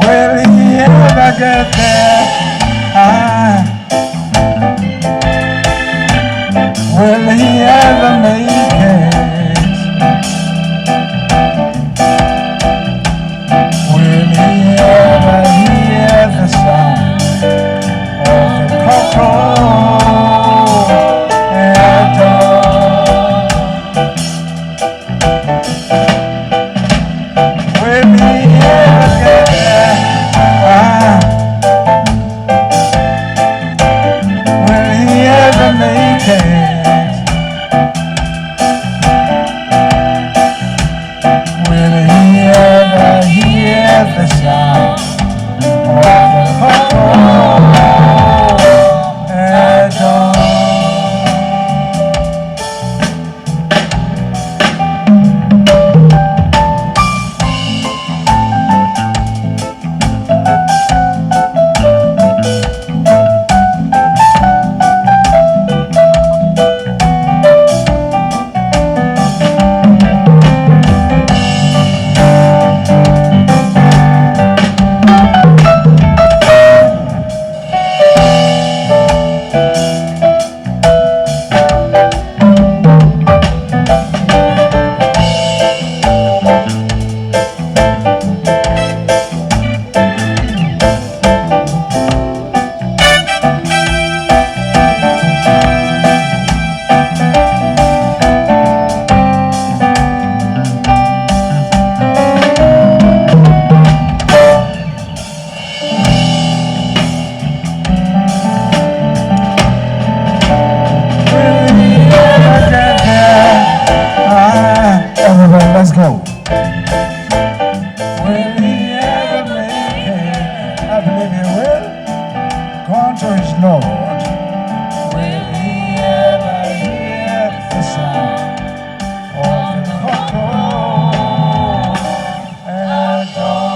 Will he ever get there? Will he ever make it? Will he ever hear the sound of the cockcrow at dawn? Will he ever get there? Will he ever make it? Will he ever hear the sound of the cockcrow at dawn? Let's go. Will he ever make it? I believe he will. Gone to his Lord. Will he ever hear the sound of the cockcrow at dawn?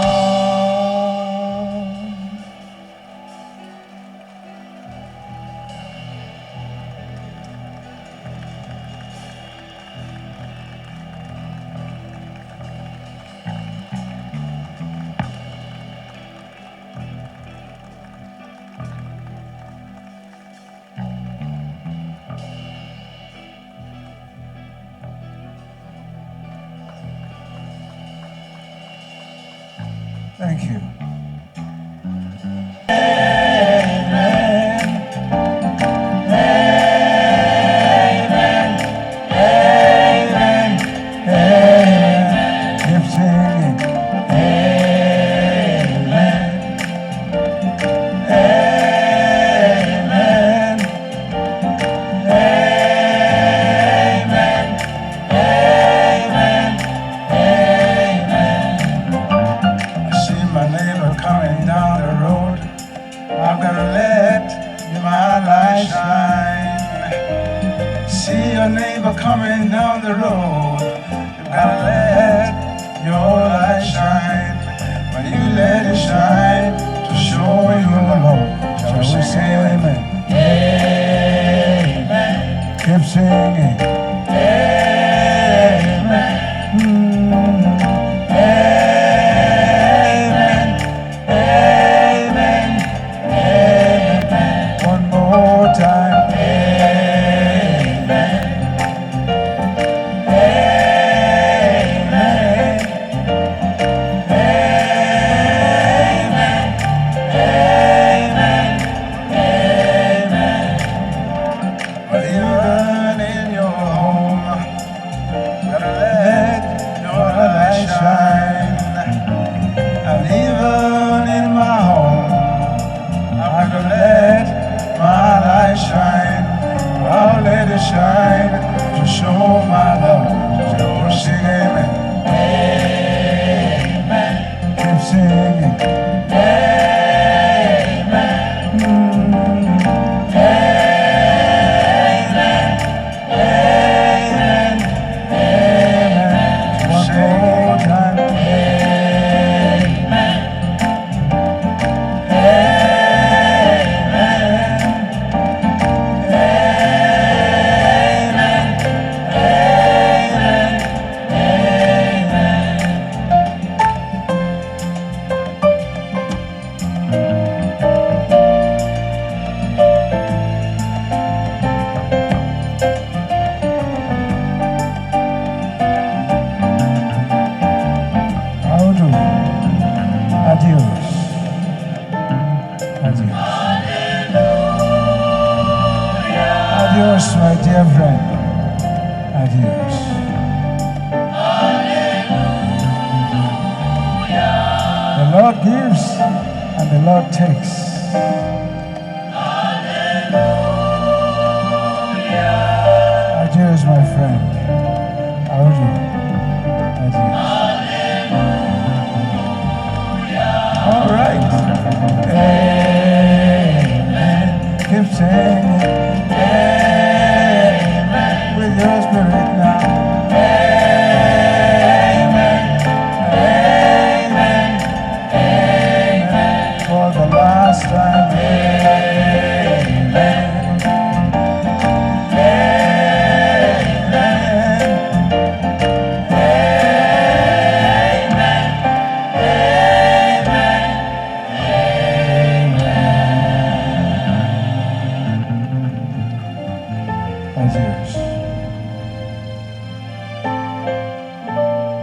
Thank you. Amen. Amen. Amen. Amen. Keep singing. Amen. Amen. Amen. Amen. Amen. I see my name light shine. See your neighbor coming down the road. You gotta let your light shine. When you let it shine to show you the Lord, shall we say amen? Amen. Keep singing. Amen. Amen. Amen. Amen. One more time. Amen. Amen. Amen. Amen. Amen. But even in your home, gotta let your light shine. And even in my home, I'm gonna let my light shine. I'll let it shine to show my love. So sing amen. Amen. Keep singing. Amen. Amen. Amen. Amen. One more time. Amen. Audu, adios. Adios. Adios, my dear friend. Adios. The Lord gives and the Lord takes. Adios, my friend. Audu. Adios. All right. Amen. Keep singing. Amen. With your spirit now. Amen. Amen. Amen. For the last time. Amen. Adios.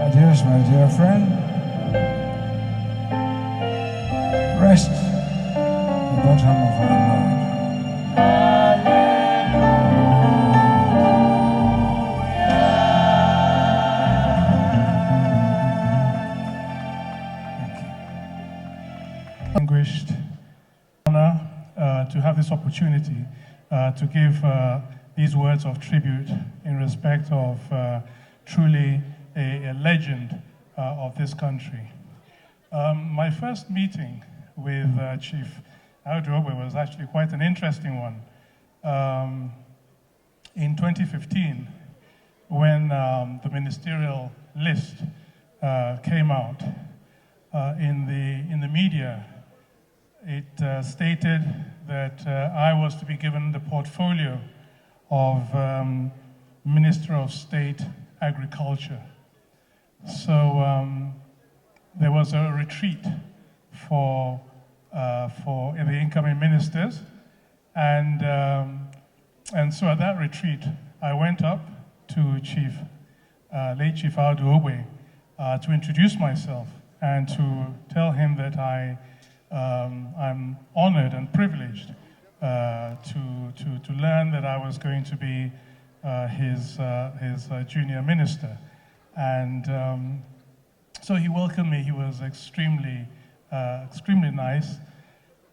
Adios, my dear friend. Rest in the bottom of our Lord. Distinguished honor to have this opportunity to give these words of tribute in respect of truly a legend of this country. My first meeting with Chief Audu Ogbeh was actually quite an interesting one. In 2015, when the ministerial list came out in the media, it stated that I was to be given the portfolio of Minister of State Agriculture. So there was a retreat for the incoming ministers, and so at that retreat, I went up to late Chief Audu Ogbeh to introduce myself and to tell him that I'm honored and privileged to learn that I was going to be his junior minister. And so he welcomed me. He was extremely nice.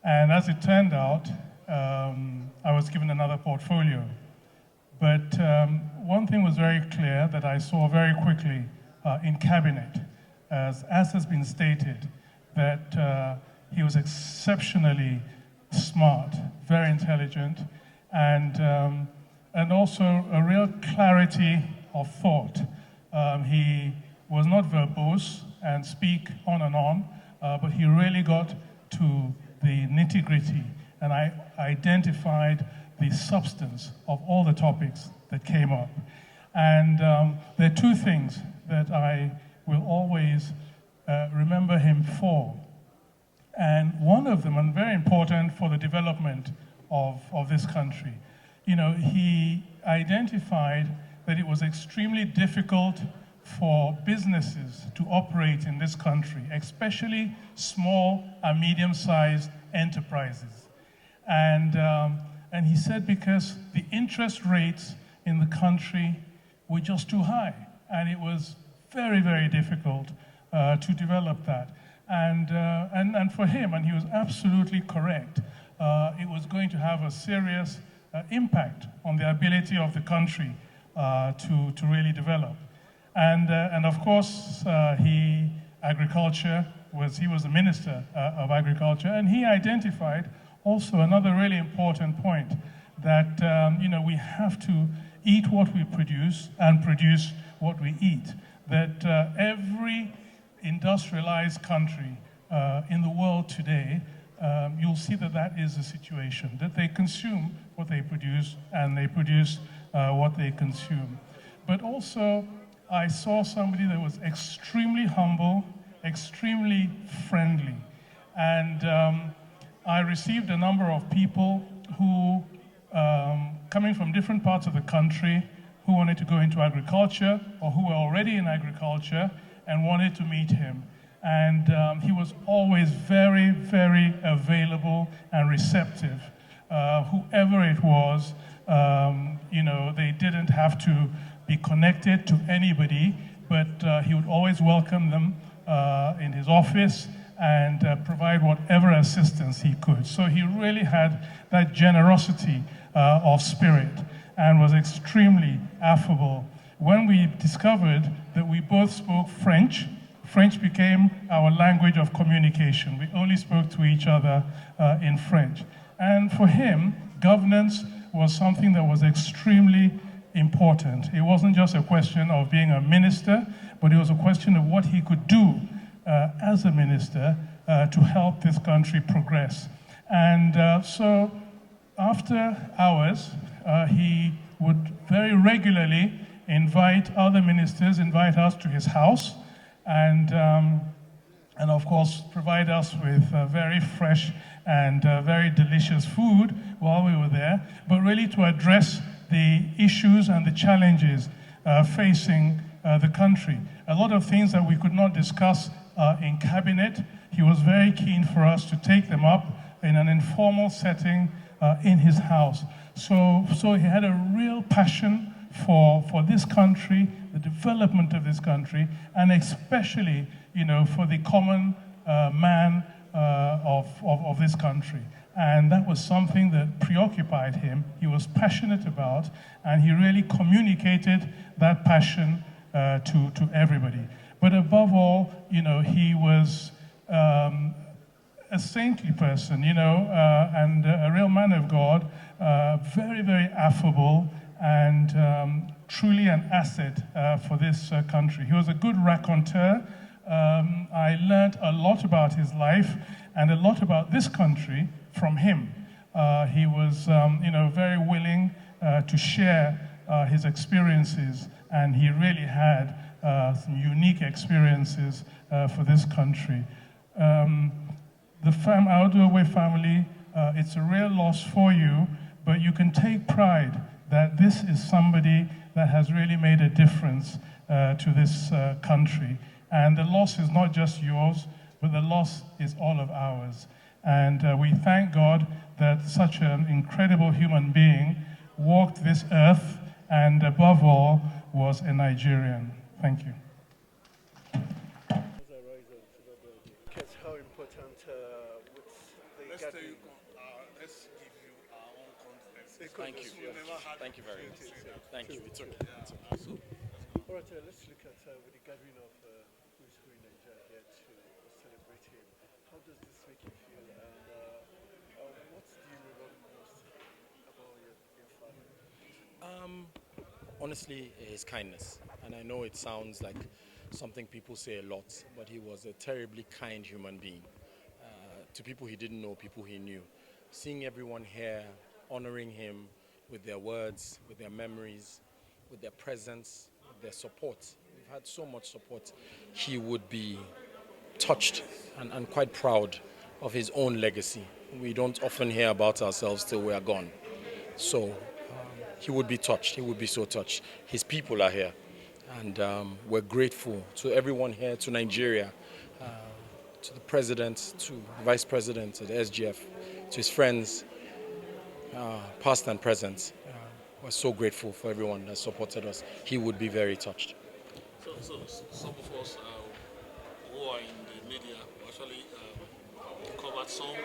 And as it turned out, I was given another portfolio. But one thing was very clear that I saw very quickly in cabinet, as has been stated, that he was exceptionally smart, very intelligent, and also a real clarity of thought. He was not verbose and speak on and on, but he really got to the nitty-gritty, and I identified the substance of all the topics that came up. And there are two things that I will always remember him for. And one of them, and very important for the development of this country, you know, he identified that it was extremely difficult for businesses to operate in this country, especially small and medium-sized enterprises. And he said because the interest rates in the country were just too high, and it was very, very difficult to develop that. And for him, and he was absolutely correct, it was going to have a serious impact on the ability of the country to really develop. And of course, he was the Minister of Agriculture, and he identified also another really important point, that you know, we have to eat what we produce and produce what we eat. That every industrialized country in the world today, you'll see that that is the situation, that they consume what they produce and they produce what they consume. But also, I saw somebody that was extremely humble, extremely friendly. And I received a number of people who, coming from different parts of the country, who wanted to go into agriculture or who were already in agriculture and wanted to meet him. And he was always very, very available and receptive. Whoever it was, you know, they didn't have to be connected to anybody, but he would always welcome them in his office and provide whatever assistance he could. So he really had that generosity of spirit and was extremely affable. When we discovered that we both spoke French, French became our language of communication. We only spoke to each other in French. And for him, governance was something that was extremely important. It wasn't just a question of being a minister, but it was a question of what he could do as a minister to help this country progress. And so after hours, he would very regularly invite other ministers, invite us to his house, and of course provide us with very fresh and very delicious food while we were there, but really to address the issues and the challenges facing the country. A lot of things that we could not discuss in cabinet, he was very keen for us to take them up in an informal setting in his house. So he had a real passion for this country, the development of this country, and especially, you know, for the common man of this country. And that was something that preoccupied him, he was passionate about, and he really communicated that passion to everybody. But above all, you know, he was a saintly person, you know, and a real man of God, very, very affable, and truly an asset for this country. He was a good raconteur. I learned a lot about his life and a lot about this country from him. He was, you know, very willing to share his experiences, and he really had some unique experiences for this country. The Audu family, it's a real loss for you, but you can take pride that this is somebody that has really made a difference to this country. And the loss is not just yours, but the loss is all of ours. And we thank God that such an incredible human being walked this earth and above all was a Nigerian. Thank you. How important let's give you our own context. Thank you. Thank you very much. Thank you. It's okay. All right, let's look at with the gathering of who's who in Nigeria here to celebrate him. How does this make you feel? And what do you remember most about your Honestly, his kindness. And I know it sounds like something people say a lot, but he was a terribly kind human being. To people he didn't know, people he knew. Seeing everyone here, honoring him with their words, with their memories, with their presence, with their support. We've had so much support. He would be touched and quite proud of his own legacy. We don't often hear about ourselves till we are gone. So he would be touched. He would be so touched. His people are here. And we're grateful to everyone here, to Nigeria, to the president, to the vice president, to the SGF, to his friends, past and present. We're so grateful for everyone that supported us. He would be very touched. So some of us who are in the media actually covered some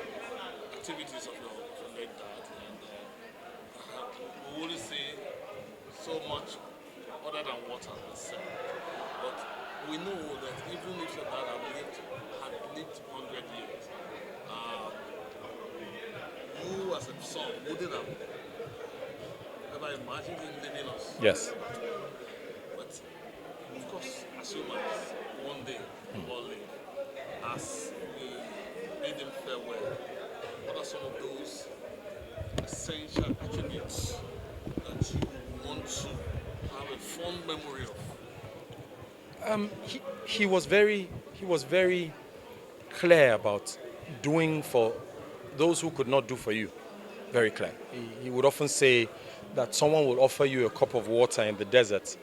activities of your late dad, and we only see so much other than what has been said. But we know that even if your dad had lived 100 years, you as a son wouldn't have ever imagined him leaving us. Yes. But of course, as humans, one day we all live. As we bid him farewell, what are some of those essential attributes that you want to have a fond memory of? He was very clear about doing for those who could not do for you. Very clear. He would often say that someone will offer you a cup of water in the desert,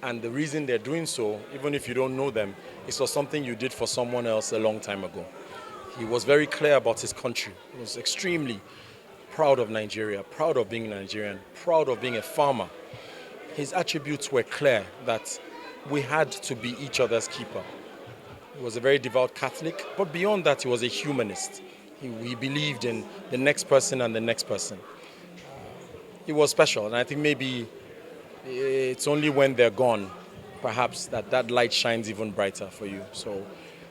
and the reason they're doing so, even if you don't know them, is for something you did for someone else a long time ago. He was very clear about his country. He was extremely proud of Nigeria, proud of being Nigerian, proud of being a farmer. His attributes were clear that we had to be each other's keeper. He was a very devout Catholic, but beyond that, he was a humanist. He believed in the next person and the next person. He was special, and I think maybe it's only when they're gone, perhaps, that light shines even brighter for you. So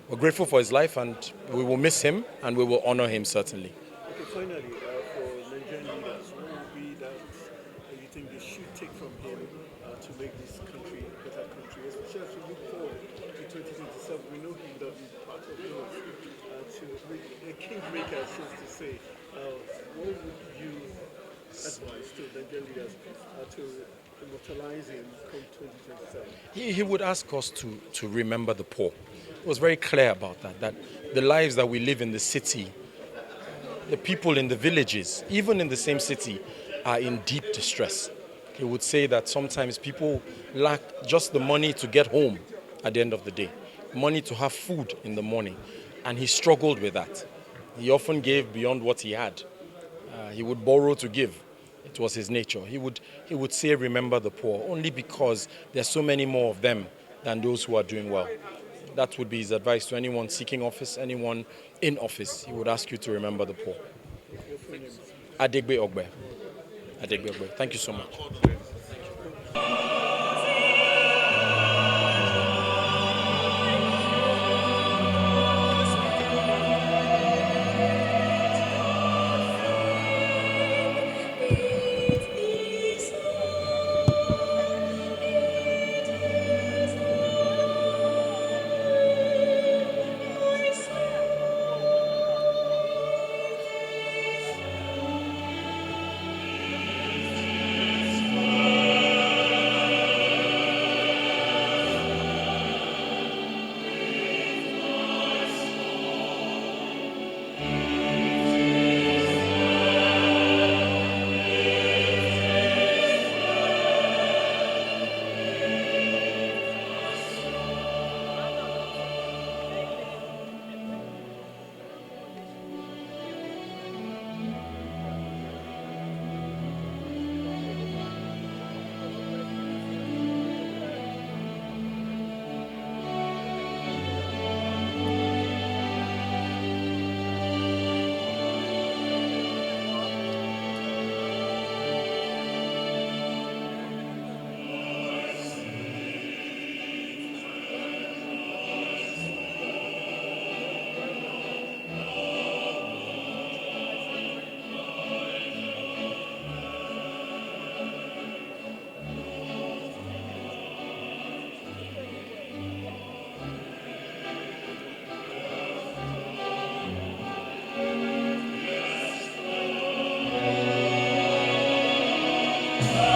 we're grateful for his life, and we will miss him, and we will honor him, certainly. Okay, finally, for Nigerian leaders, what would be that you think they should take from him to make this country a better country? Especially as we look forward to 2027, we know he would have been part of those to make a kingmaker, so to say. What would you advise to Nigerian leaders to immortalize him come 2027? He would ask us to remember the poor. He was very clear about that the lives that we live in the city, the people in the villages, even in the same city, are in deep distress. He would say that sometimes people lack just the money to get home at the end of the day, money to have food in the morning, and he struggled with that. He often gave beyond what he had. He would borrow to give. It was his nature. He would say, remember the poor, only because there's so many more of them than those who are doing well. That would be his advice to anyone seeking office, anyone in office. He would ask you to remember the poor. Ogbeh. Ogbeh. Thank you so much. Amen.